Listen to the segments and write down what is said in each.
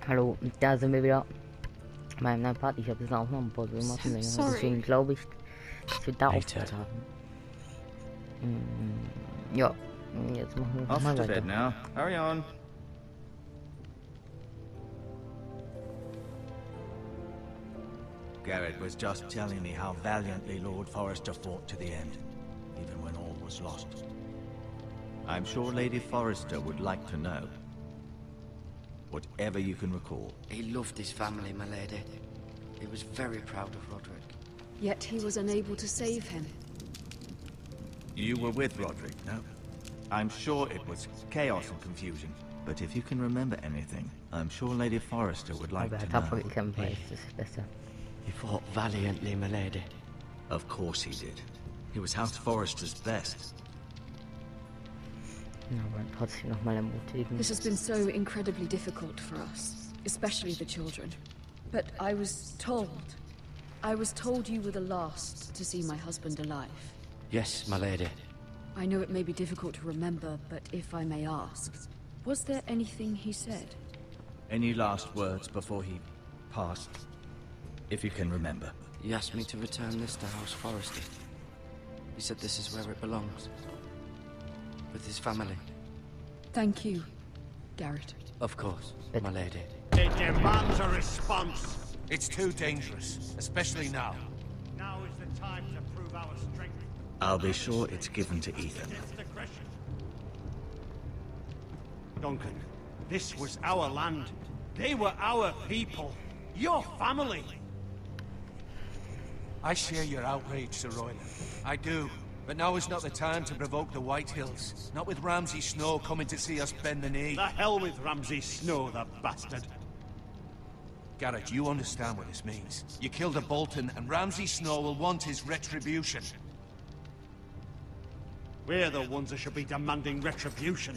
Hallo, und da sind wir wieder bei meinem Part. Ich habe jetzt auch noch eine Pause gemacht, deswegen glaube ich, dass wir da aufgehört haben. Ja, jetzt machen wir mal weiter. Now. Hurry on. Garrett was just telling me how valiantly Lord Forrester fought to the end, even when all was lost. I'm sure Lady Forrester would like to know. Whatever you can recall. He loved his family, my lady. He was very proud of Roderick. Yet he was unable to save him. You were with Roderick, no? I'm sure it was chaos and confusion. But if you can remember anything, I'm sure Lady Forrester would like to know. He fought valiantly, my lady. Of course he did. He was House Forrester's best. This has been so incredibly difficult for us, especially the children. But I was told you were the last to see my husband alive. Yes, my lady. I know it may be difficult to remember, but if I may ask, was there anything he said? Any last words before he passed? If you can remember. He asked me to return this to House Forrester. He said this is where it belongs. With his family. Thank you, Garrett. Of course, my lady. It demands a response. It's too dangerous, especially now. Now is the time to prove our strength. I'll be sure it's given to Ethan. Duncan, this was our land. They were our people. Your family. I share your outrage, Sir Royland. I do. But now is not the time to provoke the White Hills. Not with Ramsay Snow coming to see us bend the knee. The hell with Ramsay Snow, the bastard. Garrett, you understand what this means. You killed a Bolton, and Ramsay Snow will want his retribution. We're the ones that should be demanding retribution.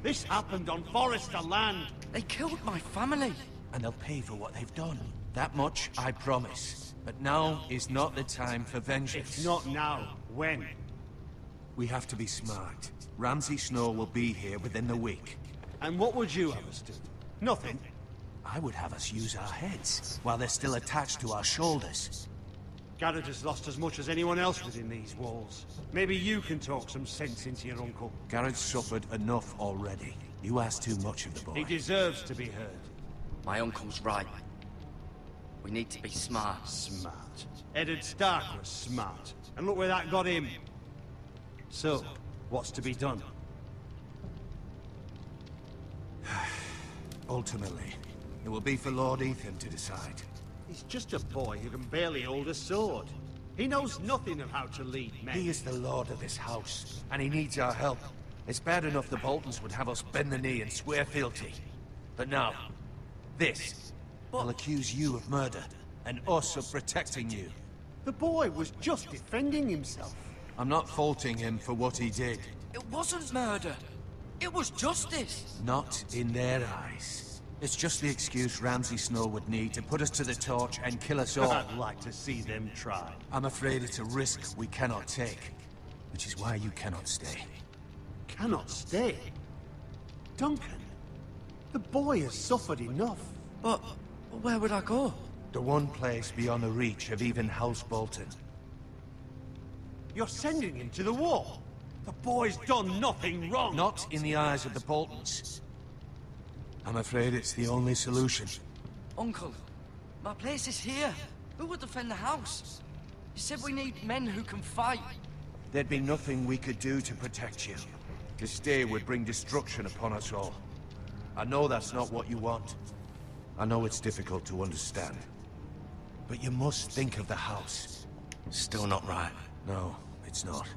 This happened on Forrester land. They killed my family. And they'll pay for what they've done. That much I promise. But now is not the time for vengeance. If not now, when? We have to be smart. Ramsay Snow will be here within the week. And what would you have us do? Nothing. I would have us use our heads, while they're still attached to our shoulders. Garrett has lost as much as anyone else within these walls. Maybe you can talk some sense into your uncle. Garrett's suffered enough already. You ask too much of the boy. He deserves to be heard. My uncle's right. We need to be smart. Smart. Eddard Stark was smart. And look where that got him. So, what's to be done? Ultimately, it will be for Lord Ethan to decide. He's just a boy who can barely hold a sword. He knows nothing of how to lead men. He is the lord of this house, and he needs our help. It's bad enough the Boltons would have us bend the knee and swear fealty. But now, this will accuse you of murder, and us of protecting you. The boy was just defending himself. I'm not faulting him for what he did. It wasn't murder. It was justice. Not in their eyes. It's just the excuse Ramsay Snow would need to put us to the torch and kill us all. I'd like to see them try. I'm afraid it's a risk we cannot take, which is why you cannot stay. Cannot stay? Duncan, the boy has suffered enough. But where would I go? The one place beyond the reach of even House Bolton. You're sending him to the war. The boy's done nothing wrong. Not in the eyes of the Boltons. I'm afraid it's the only solution. Uncle, my place is here. Who would defend the house? You said we need men who can fight. There'd be nothing we could do to protect you. To stay would bring destruction upon us all. I know that's not what you want. I know it's difficult to understand. But you must think of the house. Still not right. No, it's not.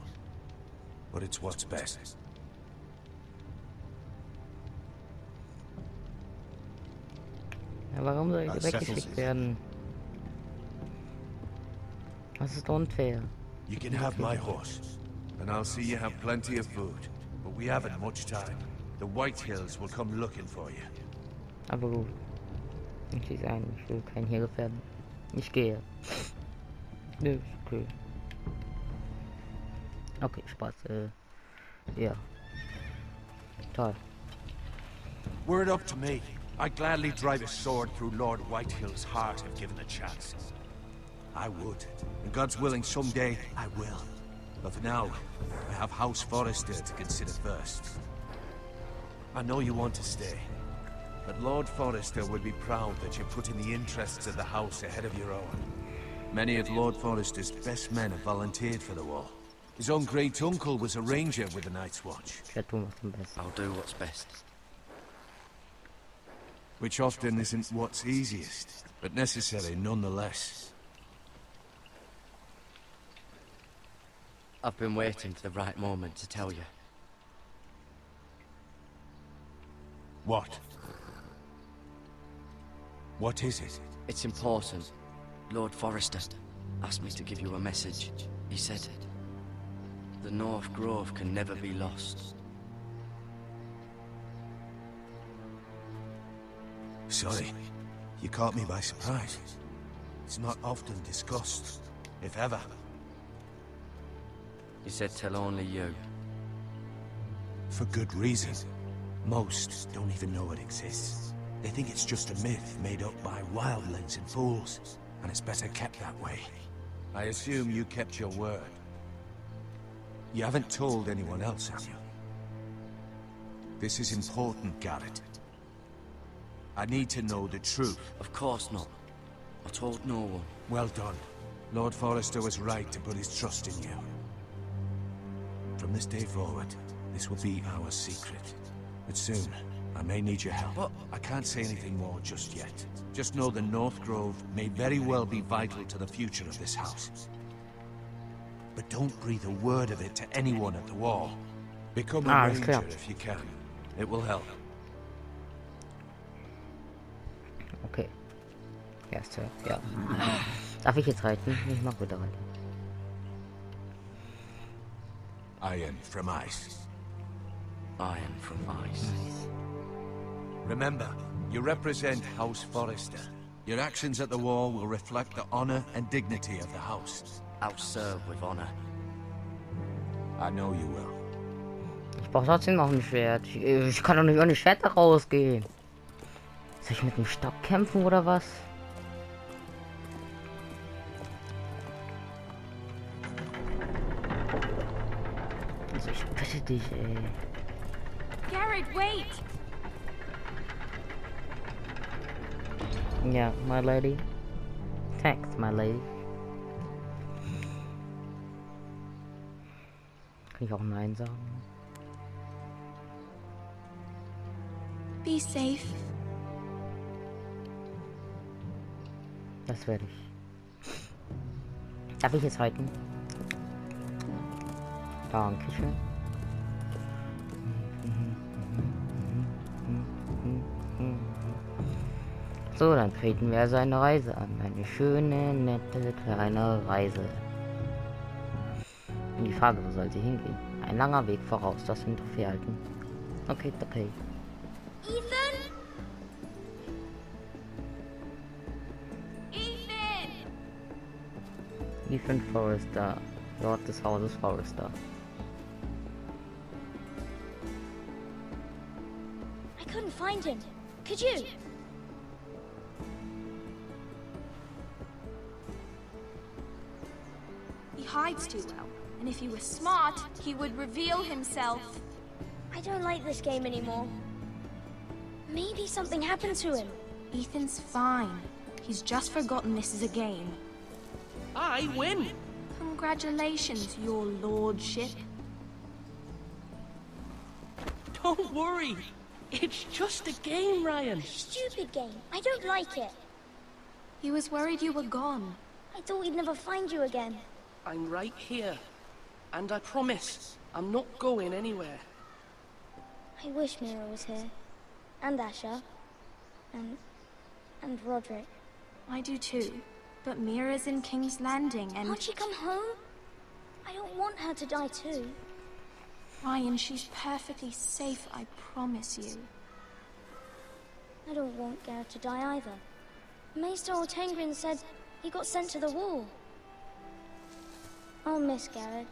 But it's what's best. Ja, warum soll ich weggeschickt werden? Das ist unfair. You can have my horse, and I'll see you have plenty of food. But we haven't much time. The White Hills will come looking for you. Aber gut. Ich will sagen, ich will keinen hier gefährden. Ich gehe. Nö, ist okay. Okay, Spaß. Ja. Toll. Were it up to me, I'd gladly drive a sword through Lord Whitehill's heart if given a chance. I would. And God's willing, someday I will. But for now, I have House Forrester to consider first. I know you want to stay, but Lord Forrester would be proud that you're putting the interests of the house ahead of your own. Many of Lord Forrester's best men have volunteered for the war. His own great-uncle was a ranger with the Night's Watch. I'll do what's best. Which often isn't what's easiest, but necessary nonetheless. I've been waiting for the right moment to tell you. What? What is it? It's important. Lord Forrester asked me to give you a message. He said, the North Grove can never be lost. Sorry, you caught me by surprise. It's not often discussed, if ever. He said tell only you. For good reason. Most don't even know it exists. They think it's just a myth made up by wildlings and fools, and it's better kept that way. I assume you kept your word. You haven't told anyone else, have you? This is important, Garrett. I need to know the truth. Of course not. I told no one. Well done. Lord Forrester was right to put his trust in you. From this day forward, this will be our secret. But soon, I may need your help. But I can't say anything more just yet. Just know the North Grove may very well be vital to the future of this house. But don't breathe a word of it to anyone at the wall. Become a ranger if you can. It will help. Okay. Erste, ja. Darf ich jetzt reiten? Ich mach wieder reiten. Iron from ice. Iron from ice. Remember, you represent House Forrester. Your actions at the war will reflect the honor and dignity of the house. I'll serve with honor. I know you will. Ich brauche trotzdem noch ein Schwert. Ich kann doch nicht ohne Schwert da rausgehen. Soll ich mit dem Stock kämpfen oder was? Also ich bitte dich, ey. Garrett, wait! Ja, my lady. Thanks, my lady. Kann ich auch Nein sagen? Be safe. Das werde ich. Darf ich jetzt halten? Dankeschön. So, dann treten wir also eine Reise an. Eine schöne, nette, kleine Reise. Und die Frage, wo soll sie hingehen? Ein langer Weg voraus, das sind doch Pferden. Okay, okay. Ethan? Ethan! Ethan Forrester, Lord des Hauses Forrester. I couldn't find him. Could you? He hides too well, and if he was smart, he would reveal himself. I don't like this game anymore. Maybe something happened to him. Ethan's fine. He's just forgotten this is a game. I win! Congratulations, your lordship. Don't worry. It's just a game, Ryan. Stupid game. I don't like it. He was worried you were gone. I thought we'd never find you again. I'm right here. And I promise, I'm not going anywhere. I wish Mira was here. And Asher. And Roderick. I do too. But Mira's in King's Landing and... Can't she come home? I don't want her to die too. Ryan, she's perfectly safe, I promise you. I don't want Garrett to die either. Maester Ortengrin said he got sent to the war. I'll miss Garrett.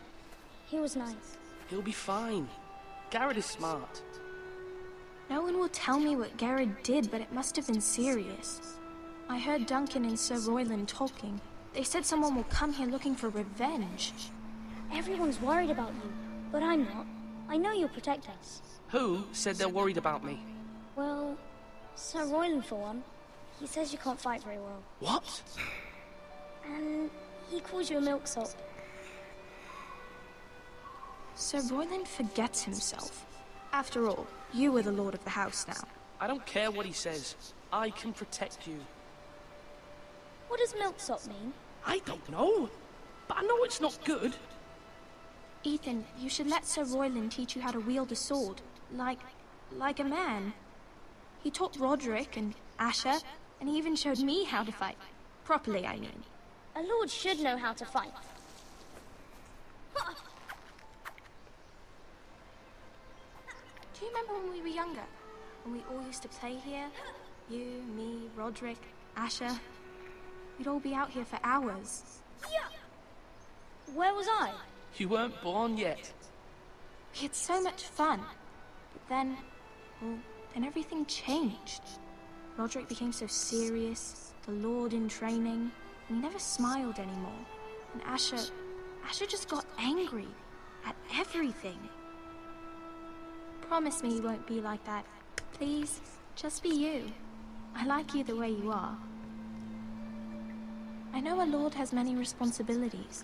He was nice. He'll be fine. Garrett is smart. No one will tell me what Garrett did, but it must have been serious. I heard Duncan and Sir Royland talking. They said someone will come here looking for revenge. Everyone's worried about you, but I'm not. I know you'll protect us. Who said they're worried about me? Well, Sir Royland for one. He says you can't fight very well. What? And he calls you a milksop. Sir Royland forgets himself. After all, you are the lord of the house now. I don't care what he says. I can protect you. What does milksop mean? I don't know, but I know it's not good. Ethan, you should let Sir Royland teach you how to wield a sword. Like a man. He taught Roderick and Asher, and he even showed me how to fight. Properly, I mean. A lord should know how to fight. Do you remember when we were younger? When we all used to play here? You, me, Roderick, Asher. We'd all be out here for hours. Yeah. Where was I? You weren't born yet. We had so much fun. But then, well, then everything changed. Roderick became so serious, the Lord in training, and he never smiled anymore. And Asher just got angry at everything. Promise me you won't be like that. Please, just be you. I like you the way you are. I know a lord has many responsibilities,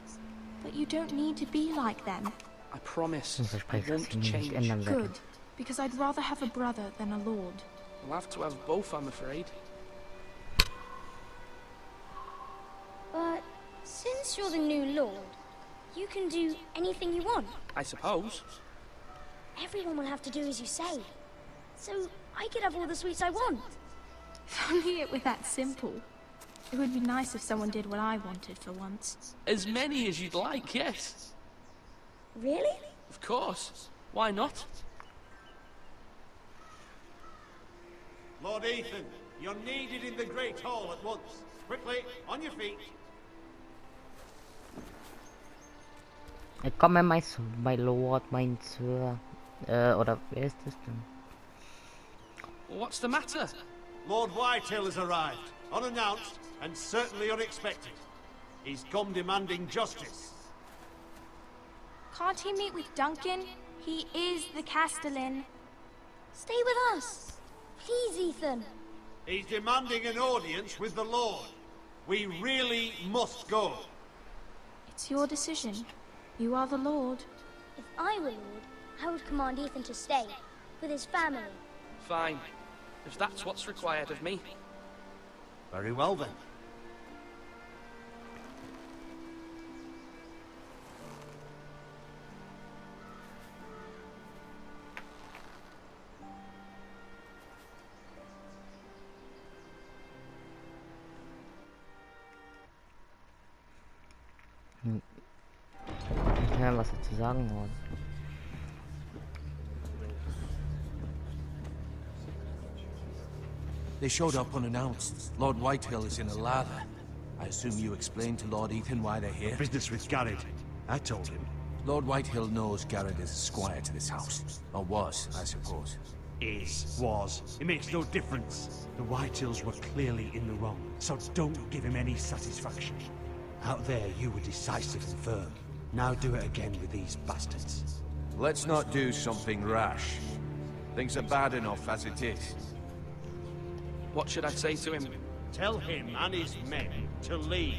but you don't need to be like them. I promise I won't change. Good, because I'd rather have a brother than a lord. We'll have to have both, I'm afraid. But since you're the new lord, you can do anything you want. I suppose. Everyone will have to do as you say. So I could have all the sweets I want. If only it were that simple. It would be nice if someone did what I wanted for once. As many as you'd like, yes. Really? Of course. Why not? Lord Ethan, you're needed in the Great Hall at once. Quickly, on your feet. Komme my Lord, mein Sir. Oder wer ist das denn? What's the matter? Lord Whitehill has arrived, unannounced and certainly unexpected. He's come demanding justice. Can't he meet with Duncan? He is the Castellan. Stay with us. Please, Ethan. He's demanding an audience with the Lord. We really must go. It's your decision. You are the Lord. If I were Lord, I would command Ethan to stay, with his family. Fine. If that's what's required of me. Very well then. Ja, was er zu sagen hat. They showed up unannounced. Lord Whitehill is in a lather. I assume you explained to Lord Ethan why they're here? Business with Garrett. I told him. Lord Whitehill knows Garrett is a squire to this house. Or was, I suppose. Was. It makes no difference. The Whitehills were clearly in the wrong, so don't give him any satisfaction. Out there, you were decisive and firm. Now do it again with these bastards. Let's not do something rash. Things are bad enough as it is. What should I say to him? Tell him and his men to leave.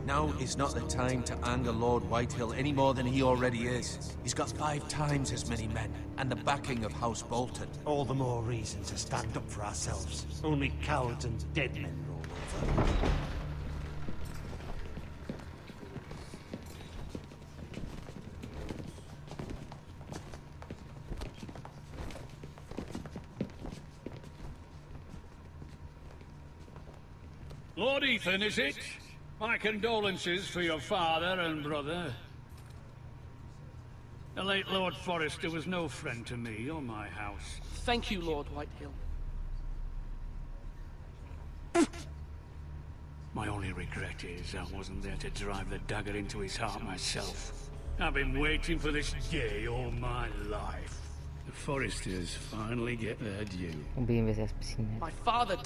Now is not the time to anger Lord Whitehill any more than he already is. He's got 5 times as many men, and the backing of House Bolton. All the more reason to stand up for ourselves. Only cowards and dead men roll over. Lord Ethan, is it? My condolences for your father and brother. The late Lord Forrester was no friend to me or my house. Thank you, Lord Whitehill. My only regret is I wasn't there to drive the dagger into his heart myself. I've been waiting for this day all my life. The Foresters finally get their due. Probieren wir es erst ein bisschen mehr. My father died.